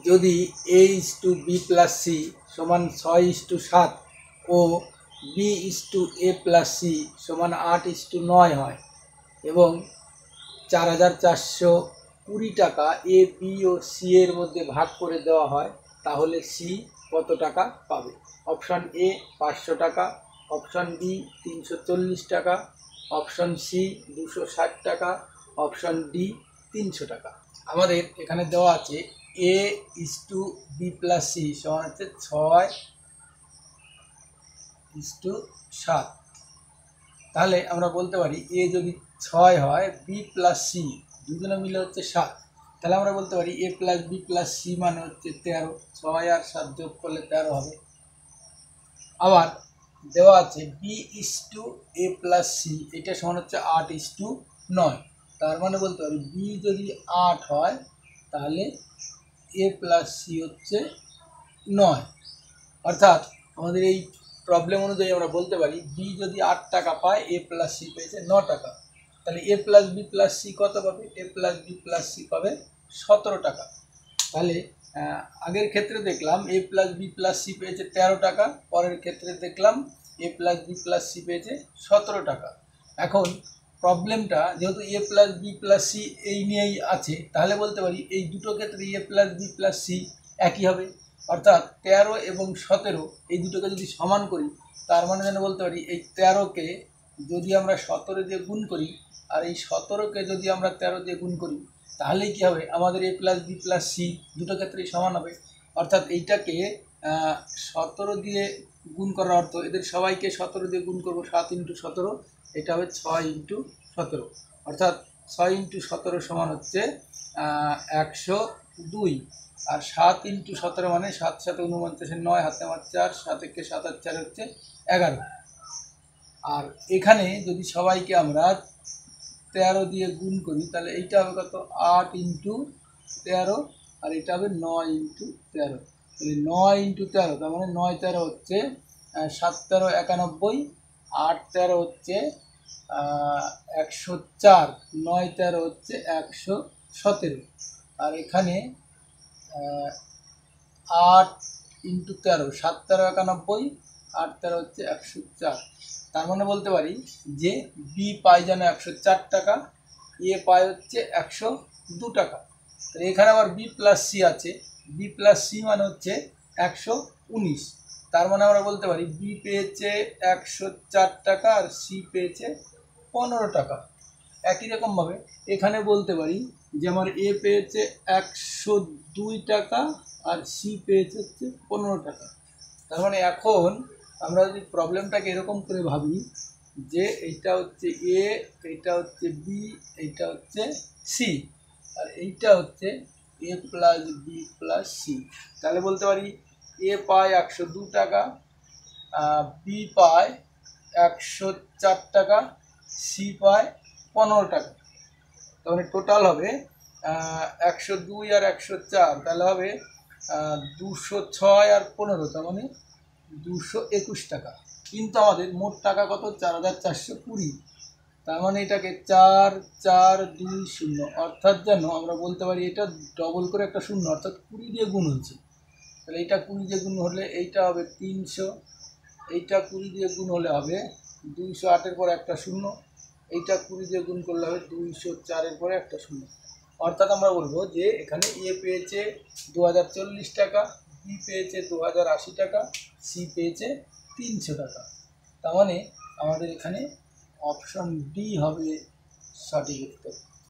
যদি A/B+C সমান 6:7 ও B/A+C সমান 8:9 হয় এবং 4,420 টাকা A, B ও C এর মধ্যে ভাগ করে দেওয়া হয়, তাহলে C কত টাকা পাবে? অপশান এ 500 টাকা, অপশান বি 340 টাকা, অপশান সি 260 টাকা, অপশান ডি 300 টাকা। আমাদের এখানে দেওয়া আছে A/B+C সমান হচ্ছে 6:7। তাহলে আমরা বলতে পারি এ যদি 6 হয়, B+C দুজনে মিলে হচ্ছে 7, তাহলে আমরা বলতে পারি A+B+C মানে হচ্ছে 13। 6 আর 7 যোগ করলে 13 হবে। আবার দেওয়া আছে B/A+C, এটা সমান হচ্ছে 8:9। তার মানে বলতে পারি B যদি 8 হয় তাহলে A+C হচ্ছে 9। অর্থাৎ আমাদের এই প্রবলেম অনুযায়ী আমরা বলতে পারি B যদি 8 টাকা পায়, A+C পেয়েছে 9 টাকা। তাহলে A+B+C কত পাবে? A+B+C পাবে 17 টাকা। তাহলে আগের ক্ষেত্রে দেখলাম A+B+C পেয়েছে 13 টাকা, পরের ক্ষেত্রে দেখলাম A+B+C পেয়েছে 17 টাকা। এখন প্রবলেমটা যেহেতু A+B+C এই নিয়েই আছে, তাহলে বলতে পারি এই দুটো ক্ষেত্রে A+B+C একই হবে। অর্থাৎ 13 এবং 17 এই দুটোকে যদি সমান করি, তার মানে যেন বলতে পারি এই 13কে যদি আমরা 17 দিয়ে গুণ করি আর এই 17কে যদি আমরা 13 দিয়ে গুণ করি, তাহলেই কী হবে? আমাদের A+B+C দুটো ক্ষেত্রেই সমান হবে। অর্থাৎ এইটাকে 17 দিয়ে গুণ করার অর্থ এদের সবাইকে 17 দিয়ে গুণ করবো, 7 × 17, এটা হবে 6 × 17। অর্থাৎ 6 × 17 সমান হচ্ছে 102। আর 7 × 17 মানে 7 7 49, 9 হাতে আমার 4, 7 1 7 আর 4 হচ্ছে 11। আর এখানে যদি সবাইকে আমরা 13 দিয়ে গুণ করি, তাহলে এইটা হবে কত? 8 × 13, আর এটা হবে 9 × 13। তাহলে 9 × 13, তার মানে 9 13 হচ্ছে 7 13 91, 8 13 হচ্ছে 104, 9 13 হচ্ছে 117। আর এখানে 8 × 13, 7 13 91, 8 13 হচ্ছে 104। তার মানে বলতে পারি যে বি পাই যেন 104 টাকা, এ পাই হচ্ছে 102 টাকা। তাহলে এখানে আবার B+C আছে, B+C মানে হচ্ছে 119। তার মানে আমরা বলতে পারি বি পেয়েছে 104 টাকা আর সি পেয়েছে 15 টাকা। একই রকমভাবে এখানে বলতে পারি যে আমার এ পেয়েছে 102 টাকা আর সি পেয়েছে হচ্ছে 15 টাকা। তার মানে এখন আমরা যদি প্রবলেমটাকে এরকম করে ভাবি যে এইটা হচ্ছে এ, এইটা হচ্ছে বি, এইটা হচ্ছে সি, আর এইটা হচ্ছে A+B+C, তাহলে বলতে পারি এ পায় 102 টাকা, বি পায় 104 টাকা, সি পায় 15 টাকা। তাহলে টোটাল হবে 102 আর 104, তাহলে হবে 206 আর 15, তার মানে 221 টাকা। কিন্তু আমাদের মোট টাকা কত? 4,420। তার মানে এটাকে 4 4 2 0, অর্থাৎ যেন আমরা বলতে পারি এটা ডবল করে একটা শূন্য, অর্থাৎ 20 দিয়ে গুণ হচ্ছে। তাহলে এইটা 20 দিয়ে গুণ হলে এইটা হবে 300, এইটা 20 দিয়ে গুণ হলে হবে 208-এর পরে একটা শূন্য, এইটা 20 দিয়ে গুণ করলে হবে 204-এর পরে একটা শূন্য। অর্থাৎ আমরা বলবো যে এখানে এ পেয়েছে 2040 টাকা, বি পেয়েছে 2080 টাকা, সি পেয়েছে 300 টাকা। তার মানে আমাদের এখানে অপশন ডি হবে সঠিক উত্তর।